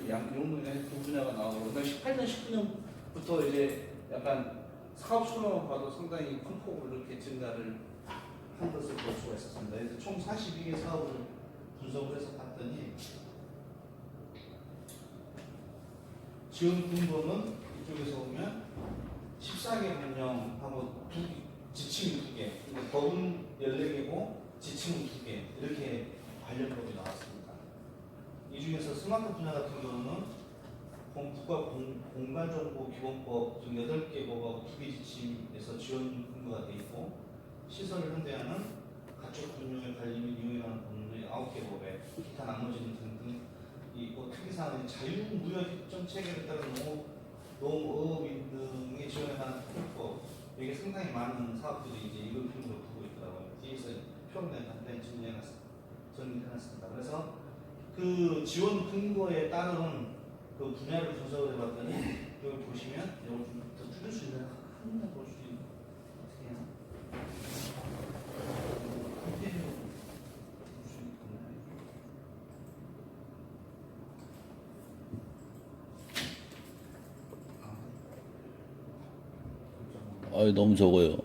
용문에 두 분야가 나오고 그다음에 18년, 19년부터 이제 약간 사업 수로만 봐도 상당히 큰 폭으로 이렇게 증가를 한 것을 볼 수가 있었습니다. 그래서 총 42개 사업을 분석을 해서 봤더니 지원 근거는 이쪽에서 보면 14개 변경하고 지침이 2개, 그러니까 법은 14개고 지침은 2개 이렇게 관련법이 나왔습니다. 이 중에서 스마트 분야 같은 경우는 국가공간정보기본법 등 8개 법하고 2개 지침에서 지원 근거가 되어 있고 시설을 현대하는 가축 분뇨의 관리 및 이용이라는 법률의 9개 법에 기타 나머지는 등등 있고 특이사항은 자유무역협정 체계에 따른 농업인 등의 지원에 관한 특별법 이게 상당히 많은 사업들이 이제 이걸 근거로 두고 있더라고요. 뒤에서 표현에 간단히 정리해놨습니다. 그래서 그 지원 근거에 따른 그 분야를 분석을 해봤더니 여기 보시면 이걸 좀 더 줄일 수 있는 한번 볼 수 있는 어떻게 해요? 너무 적어요.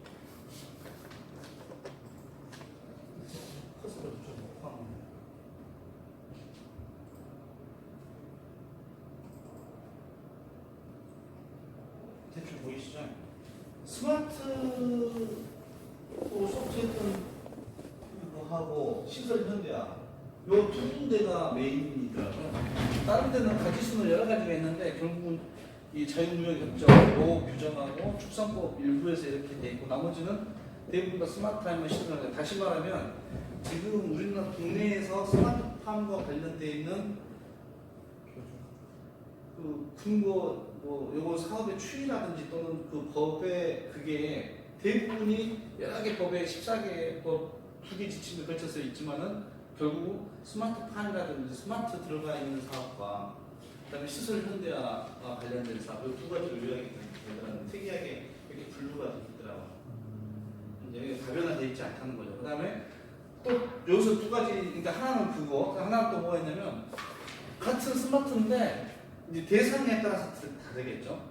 계시죠? 스마트 소프트웨어 하고 시설 현대화 요 두 군데가 메인이더라고요. 다른 데는 가지수는 여러 가지가 있는데 결국은 이 자유무역 협정으로 규정하고 축산법 일부에서 이렇게 돼 있고 나머지는 대부분 다 스마트팜을 시설하는데 다시 말하면 지금 우리나라 국내에서 스마트팜과 관련돼 있는 그 근거 뭐 요거 사업의 추이라든지 또는 그 법의 그게 대부분이 여러 개 법에 14개 법 2개 지침에 걸쳐서 있지만은 결국 스마트팜이라든지 스마트 들어가 있는 사업과 그다음에 시설 현대화와 관련된 사업 이 두 가지를 요약이 되더라고요. 특이하게 이렇게 분류가 돼 있더라고요. 이제 다변화되어 있지 않다는 거죠. 그다음에 또 여기서 두 가지 그러니까 하나는 그거 하나는 또 뭐가 있냐면 같은 스마트인데 이제 대상에 따라서 다르겠죠.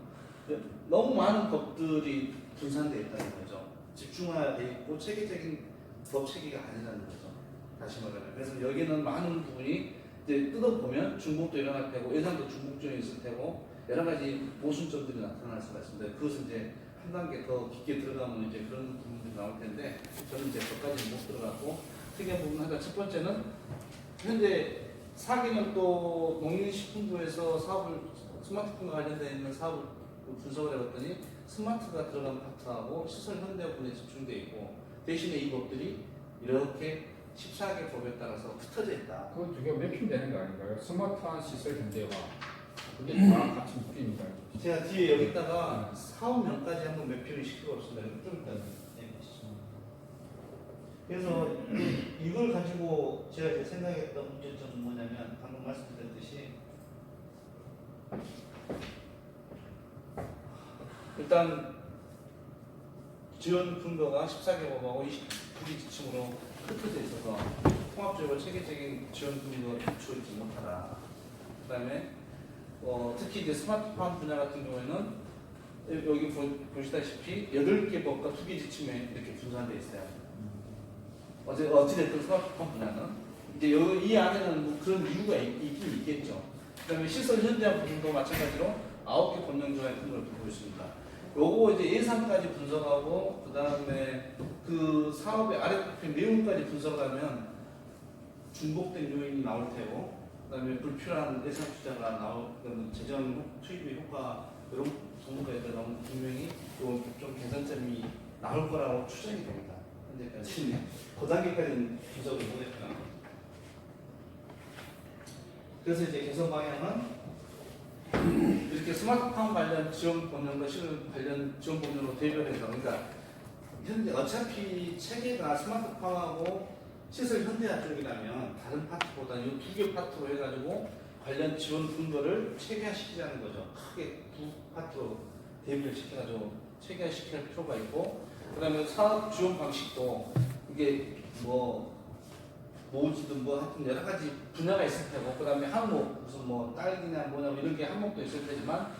너무 많은 법들이 분산되어 있다는 거죠. 집중화되어 있고 체계적인 법 체계가 아니라는 거죠. 다시 말하면 그래서 여기는 많은 부분이 이제 뜯어보면 중복도 일어날 테고 예산도 중복점이 있을 테고 여러 가지 모순점들이 나타날 수가 있습니다. 그것은 이제 한 단계 더 깊게 들어가면 이제 그런 부분들이 나올 텐데 저는 이제 거기까지는 못 들어갔고 특이한 부분 하나 첫 번째는 현재 4기는 또 농림식품부에서 사업을 스마트폰과 관련되어 있는 사업을 분석을 해봤더니 스마트가 들어간 파트하고 시설 현대화 부분에 집중되어 있고 대신에 이 법들이 이렇게 14개 법에 따라서 흩어져 있다. 그 두 개가 매핑되는 거 아닌가요? 스마트한 시설 현대화 그게 다 같이 묶입니다. 제가 뒤에 여기다가 사업명까지 한번 매핑을 시켜봤습니다. 좀 이따 얘기하시죠. 그래서 이걸 가지고 제가 이제 생각했던 문제점은 뭐냐면 방금 말씀드렸듯이 일단 지원 근거가 14개 법하고 22개 지침으로 흩어져 있어서 통합적으로 체계적인 지원 근거가 갖추어있지 못하다. 그 다음에 특히 이제 스마트팜 분야 같은 경우에는 여기 보시다시피 8개 법과 2개 지침에 이렇게 분산되어 있어요. 어찌됐든 스마트팜 분야는 이제 이 안에는 뭐 그런 이유가 있긴 있겠죠. 그 다음에 시설 현대화 부분도 마찬가지로 9개 법령 조항의 근거를 두고 있습니다. 요거 이제 예산까지 분석하고 그 다음에 그 사업의 아래 내용까지 분석을 하면 중복된 요인이 나올 테고 그 다음에 불필요한 예산 투자가 나오는 재정 투입의 효과 이런 부분까지 들어가면 분명히 좀 개선점이 나올 거라고 추정이 됩니다. 현재까지 그 단계까지는 분석을 못했고요. 그래서 이제 개선 방향은 이렇게 스마트팜 관련 지원 법령과 실현 관련 지원 법령으로 대별해서 그러니까 현재 어차피 체계가 스마트팜하고 시설 현대화 쪽이라면 다른 파트보다 이 2개 파트로 해가지고 관련 지원 근거를 체계화시키자는 거죠. 크게 두 파트로 대별을 시켜가지고 체계화시킬 필요가 있고 그 다음에 사업 지원 방식도 이게 모으지든 뭐 하여튼 여러 가지 분야가 있을 테고 그 다음에 항목 무슨 뭐 딸기나 뭐냐 이런 게 항목도 있을 테지만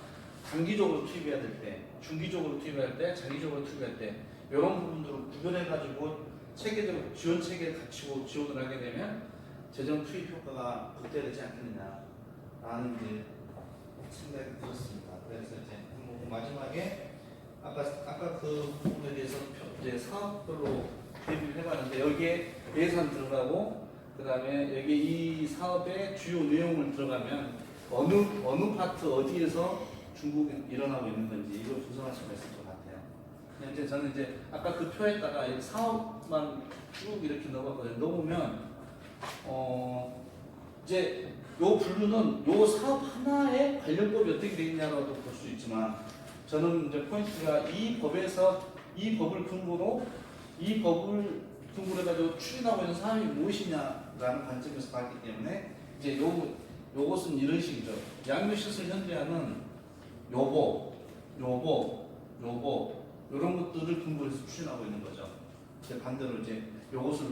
단기적으로 투입해야 될 때, 중기적으로 투입할 때, 장기적으로 투입할 때 이런 부분들을 구별해가지고 체계적으로 지원 체계를 갖추고 지원을 하게 되면 재정 투입 효과가 극대화되지 않겠느냐라는 이제 생각이 들었습니다. 그래서 이제 마지막에 아까 그 부분에 대해서 이제 사업별로 대비를 해봤는데 여기에 예산 들어가고 그 다음에 여기 이 사업의 주요 내용을 들어가면 어느 파트 어디에서 중국이 일어나고 있는 건지 이걸 분석할 수가 있을 것 같아요. 현재 저는 이제 아까 그 표에다가 이 사업만 쭉 이렇게 넣어봤거든요. 넣으면 이제 요 분류는 요 사업 하나의 관련법이 어떻게 되어 있냐고도 볼 수 있지만 저는 이제 포인트가 이 법에서 이 법을 근거로 이 법을 근거로 해가지고 추진하고 있는 사람이 무엇이냐라는 관점에서 봤기 때문에 이제 요것은 이런 식이죠. 양육시설 현대화는 요런 것들을 근거로 해서 추진하고 있는 거죠. 이제 반대로 이제 요것을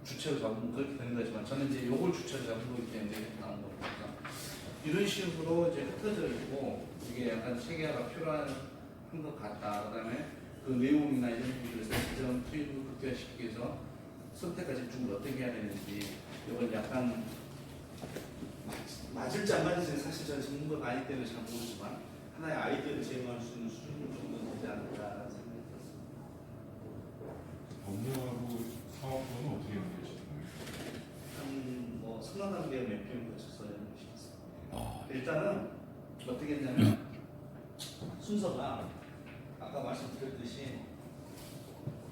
주체로 잡으면 그렇게 되는 거지만 저는 이제 요걸 주체로 잡은 거기 때문에 이렇게 나온 겁니다. 이런 식으로 이제 흩어져 있고 이게 약간 체계화가 필요한 것 같다. 그다음에 그 내용이나 이런 부분에서 재정 투입을 극대화시키기 위해서 선택과 집중을 어떻게 해야 되는지 이건 약간 맞을지 안 맞을지는 사실 저는 전문가가 아니기 때문에 잘 모르지만 하나의 아이디어를 제공할 수 있는 수준 정도는 되지 않을까라는 생각이 들었습니다. 법무하고 사업부는 어떻게 연결되시는 거예요? 한뭐 상당 단계의 매핑을 거쳐서 연구시켰습니다. 일단은 어떻게 했냐면 순서가 아까 말씀드렸듯이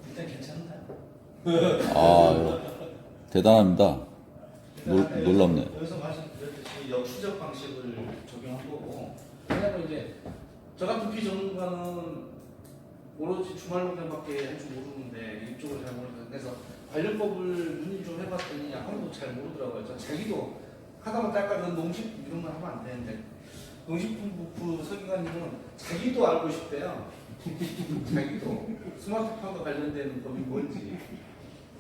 일단 괜찮나요? 아, 대단합니다. 놀랍네요. 여기서 말씀드렸듯이 역수적 방식을 적용한 거고, 왜냐면 이제 저 같은 비전문가는 오로지 주말 농장밖에 할 줄 모르는데 이쪽을 잘 모르니까 그래서 관련법을 문의 좀 해봤더니 아무도 잘 모르더라고요. 자기도 하다만 닦아는 농식품 이런 거 하면 안 되는데 농식품부 서기관님은 자기도 알고 싶대요. 자기도 스마트폰과 관련된 법이 뭔지.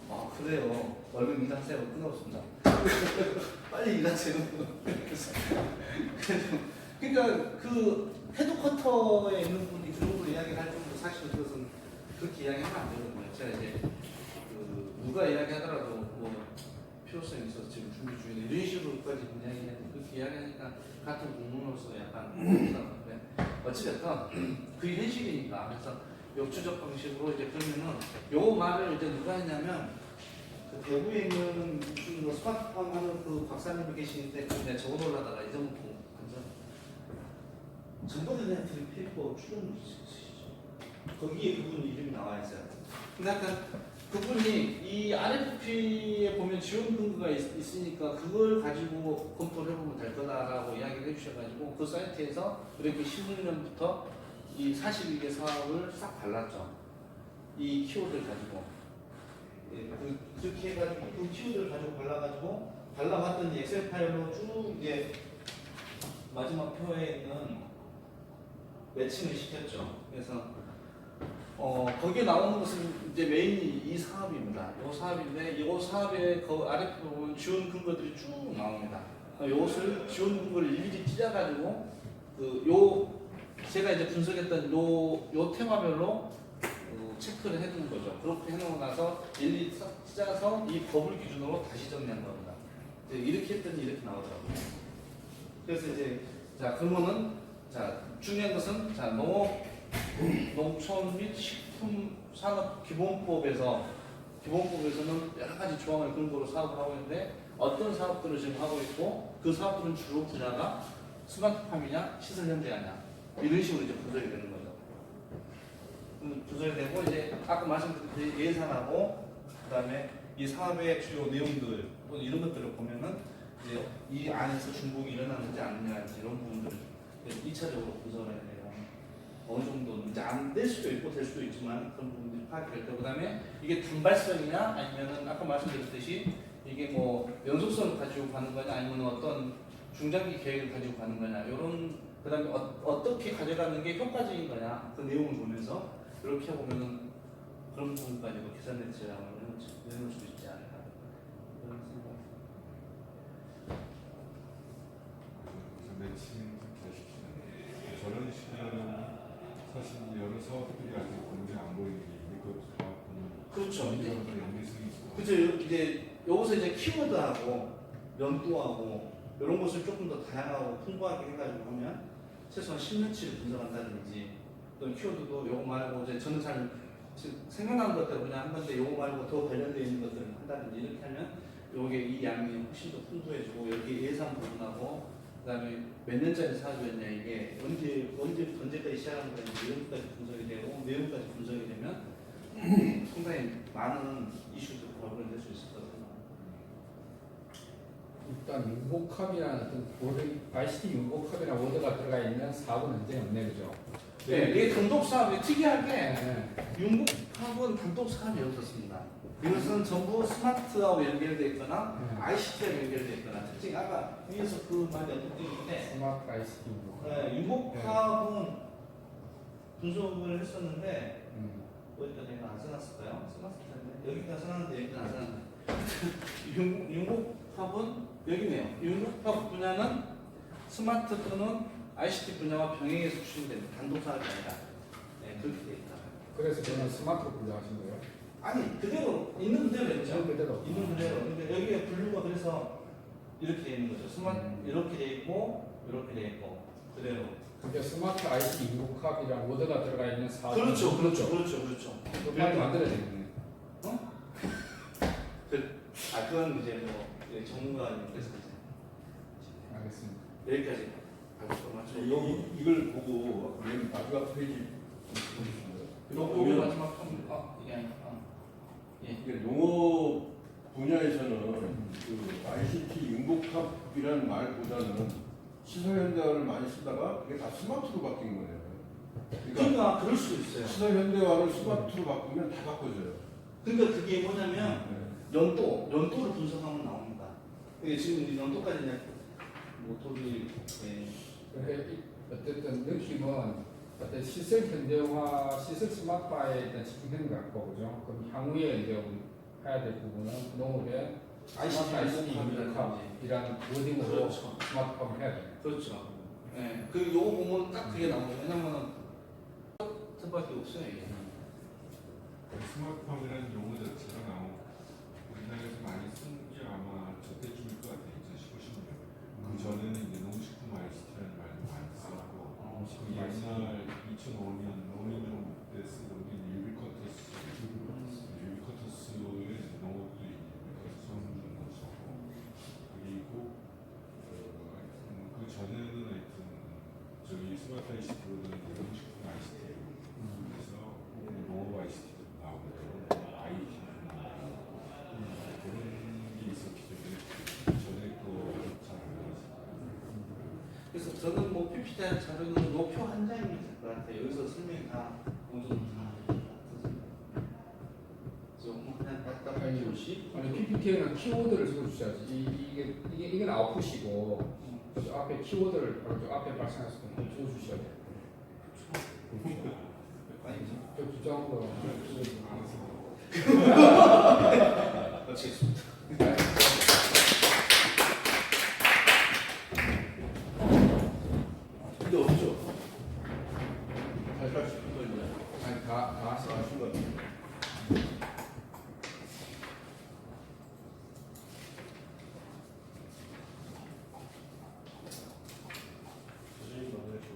아 그래요. 얼른 일하세요. 끊었습니다. 빨리 일하세요. 그러니까 그 헤드쿼터에 있는 분이 그 정도 이야기를 할 정도 사실 그것은 그렇게 이야기하면 안 되거든요. 제가 이제 그 누가 이야기하더라도 뭐 필요성이 있어서 지금 준비 중인데 이런 식으로까지 이야기하는데 그렇게 이야기하니까 같은 공무원으로서 약간 그런데 어찌됐든 그게 현실이니까 그래서 역주적 방식으로 이제 그러면은 요 말을 이제 누가 했냐면 그 대구에 있는 무슨 뭐 스마트폰 하는 그 박사님이 계시는데 그냥 적어놓으려다가 잊어먹고 완전 전번에 드린 페이퍼 출연 있으시죠? 거기에 그분 이름이 나와 있어요. 근데 약간 그분이 이 RFP에 보면 지원 근거가 있으니까 그걸 가지고 검토를 해보면 될 거다라고 이야기를 해주셔가지고 그 사이트에서 이렇게 16년부터 이 42개 사업을 싹 발랐죠. 이 키워드를 가지고. 예, 그렇게 해가지고 그 키워드를 가지고 발라봤더니 엑셀 파일로 쭉 이제 마지막 표에 있는 매칭을 시켰죠. 그래서 거기에 나오는 것은 이제 메인이 이 사업입니다. 이 사업인데 이 사업의 그 아래 보면 지원 근거들이 쭉 나옵니다. 이것을 지원 근거를 일일이 찢어가지고 제가 이제 분석했던 요 테마별로 체크를 해두는 거죠. 그렇게 해놓고 나서 일일이 찢어서 이 법을 기준으로 다시 정리한 겁니다. 이렇게 했더니 이렇게 나오더라고요. 그래서 이제 자 그러면은 자 중요한 것은 자 농촌 및 식품산업기본법에서는 여러 가지 조항을 근거로 사업을 하고 있는데 어떤 사업들을 지금 하고 있고 그 사업들은 주로 분야가 스마트팜이냐 시설현대하냐 이런 식으로 이제 분석이 되는 거죠. 분석이 되고 이제 아까 말씀드린 예산하고 그다음에 이 사업의 주요 내용들 이런 것들을 보면은 이제 이 안에서 중복이 일어나는지 아니냐 이런 부분들을 2차적으로 분석을 해야 돼요. 어느 정도 이제 안 될 수도 있고 될 수도 있지만 그런 부분들이 파악이 될 때 그다음에 이게 단발성이냐 아니면은 아까 말씀드렸듯이 이게 뭐 연속성을 가지고 가는 거냐 아니면 어떤 중장기 계획을 가지고 가는 거냐 이런 그다음에 어떻게 가져가는 게 효과적인 거냐 그 내용을 보면서 이렇게 보면은 그런 부분까지도 계산된 제안을 내놓을 수 있지 않을까 이런 생각입니다. 그래서 매칭 하시키는 저런 시간은 사실 여러 사업들이 아직 눈에 안 보이는 게 이것 사업은 그렇죠. 이제 연계성이 있고 그죠. 이제 여기서 이제 키워드하고 연도하고 이런 것을 조금 더 다양하고 풍부하게 해가지고 하면 최소한 10년치를 분석한다든지 또 키워드도 요거 말고 이제 저는 잘 생각나는 것대로 그냥 한 건데 요거 말고 더 관련되어 있는 것들을 한다든지 이렇게 하면 요게 이 양이 훨씬 더 풍부해지고 여기 예산 부분하고 그다음에 몇 년짜리 사업이었냐 이게 언제까지 시작하는 건지 이런 것까지 분석이 되고 내용까지 분석이 되면 상당히 많은 이슈들을 발견될 수 있을 것 같아요. 일단 융복합이라는 어떤 ICT 융복합이나 워드가 들어가 있는 사업은 현재 없네 그죠? 네, 이게 단독 사업이 특이하게 네. 융복합은 단독 사업이 없었습니다. 이것은 전부 스마트하고 연결되어 있거나 ICT와 연결되어 있거나 특징 아까 위에서 그 말이 언급되는데 스마트 ICT 융복합. 네, 융복합은 분석을 했었는데 어디다 내가 안 써놨을까요? 써놨을 텐데 여기다 써놨는데 여기다 안 써놨는데 융복합은 여기네요. 융복합 분야는 스마트 또는 ICT 분야와 병행해서 추진됩니다. 단독 사업이 아니라 네, 그렇게 되어 있다. 그래서 저는 스마트로 분류하신 거예요? 아니 그대로 있는 그대로 했죠. 있는 그대로. 있는 그대로. 근데 여기에 분류가 그래서 이렇게 되어 있는 거죠. 스마트 이렇게 되어 있고 이렇게 되어 있고 그대로 그게 스마트 IC 인국합이라는 워드가 들어가 있는 사업. 그렇죠. 빨리 만들어야 되겠네. 그건 이제 뭐 전문가님께서 이제 알겠습니다. 여기까지 알고 맞죠? 이걸 보고 맨 마지막 페이지 요거 마지막 이게 아니라 이게 농업 분야에서는 그 ICT 융복합이라는 말보다는 시사현대화를 많이 쓰다가 그게 다 스마트로 바뀐 거예요. 그러니까 그럴 수도 있어요. 시사현대화를 스마트로 바꾸면 다 바꿔져요. 그러니까 그게 뭐냐면 연도를 분석하면 나옵니다. 이게 지금 이 연도까지 이제 모토리 그러니까 어쨌든 느낌은 어떤 시설 현대화, 시설 스마트화에 일단 집중되는 것 같고, 그죠? 그럼 향후에 이제 우리 해야 될 부분은 농업의 ICT 인국합이라는 워딩으로 그렇죠. 스마트화를 해야 돼요. 그렇죠. 네. 그 요거 보면 딱 그게 나오죠. 왜냐면은 밖에 없어요 이게. 스마트팜이라는 용어 자체가 우리나라에서 많이 쓴 게 아마 저때쯤일 것 같아요. 2015년. 그 전에는 이제 농식품 ICT라는 말도 많이 썼고, 옛날 2005년 농민용 때 쓰던 게 유비쿼터스, 유비쿼터스의 농업도 써놓는 것이고, 그리고 그 전에는 하여튼 저기 스마트 ICT보다는 농식품 ICT, 그래서 농업 ICT도 나오고 IT 그런 게 있었기 때문에 전에 거잘 그래서 저는 뭐 PPT 자료는 노표 한 장이면 될 것 같아요. 여기서 설명이 다 어느 정도 다 좀 그냥 딱딱 아니, 표시. 아니 PPT에는 키워드를 적어주셔야지. 이게 아웃풋이고, 저 앞에 키워드를 바로 저 앞에 발생해서 적어주셔야 돼요. 아니죠. 저 주장으로 마치겠습니다. 근데 없죠. 다시 할 수 있는 거 있나요? 아니 다 하세요. 하신 거 같아요. 선생님 먼저 해줘.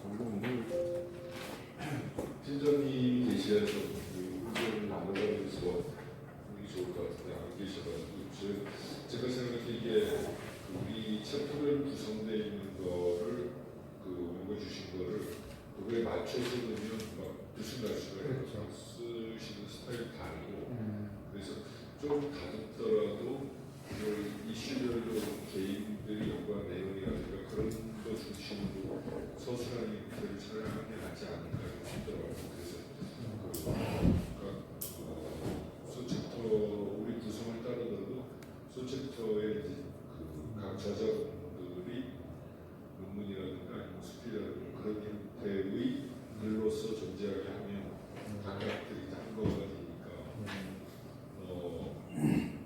저는 오늘 팀장님이 계시면서 의견을 나눠가면서 우리 좋을 것 같은데 안 계셔가지고 제가 생각하기에 우리 챕터별 구성되어 있는 거를 읽어주신 거를 그거에 맞춰서 넣으면 막 들쑥날쑥 그렇죠. 쓰시는 스타일이 다르고 그래서 좀 다듬더라도 이 이슈별로 개인들이 연구한 내용이 아니라 그런 거 중심으로 서술하는 형태를 촬영하는 게 낫지 않을까 싶더라고요. 그래서 소챕터 우리 구성을 따르더라도 소챕터의 각 저자분들이 논문이라든가 아니면 수필이라든가 그런 형태의 글로서 존재하게 하면 각각들이 다른 거가 되니까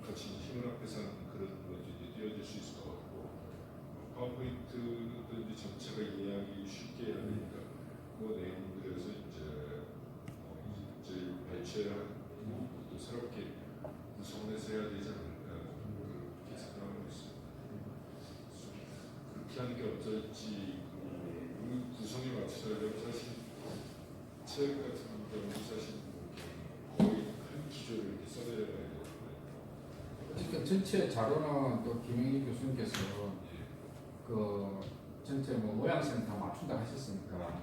같이 힘을 합해서 하는 그런 것들이 띄워질 수 있을 것 같고 파워포인트도 이제 전체가 이해하기 쉽게 해야 되니까 그 내용들에서 이제 배치해야 또 새롭게 구성해서 해야 되지 않을까 그렇게 생각하고 있습니다. 그렇게 하는 게 어떨지 그 구성에 맞춰서 사실 책 같은 경우는 사실 거의 큰 기조를 이렇게 써내려야 되거든요. 어쨌든 전체 자료는 또 김영희 교수님께서 그 전체 뭐 모양새는 다 맞춘다 하셨으니까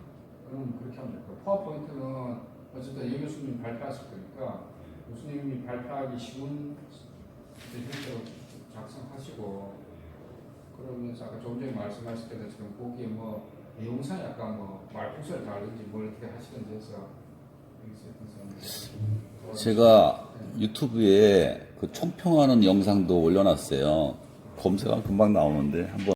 그럼 그렇게 하면 될 거예요. 파워포인트는 어쨌든 임 교수님이 발표하실 거니까 교수님이 발표하기 쉬운 형태로 작성하시고 그러면서 아까 조금 전에 말씀하실 때처럼 거기에 뭐 내용상 약간 뭐 말풍선을 달든지 뭘 어떻게 하시든지 해서 제가 유튜브에 그 총평하는 영상도 올려놨어요. 검색하면 금방 나오는데 한번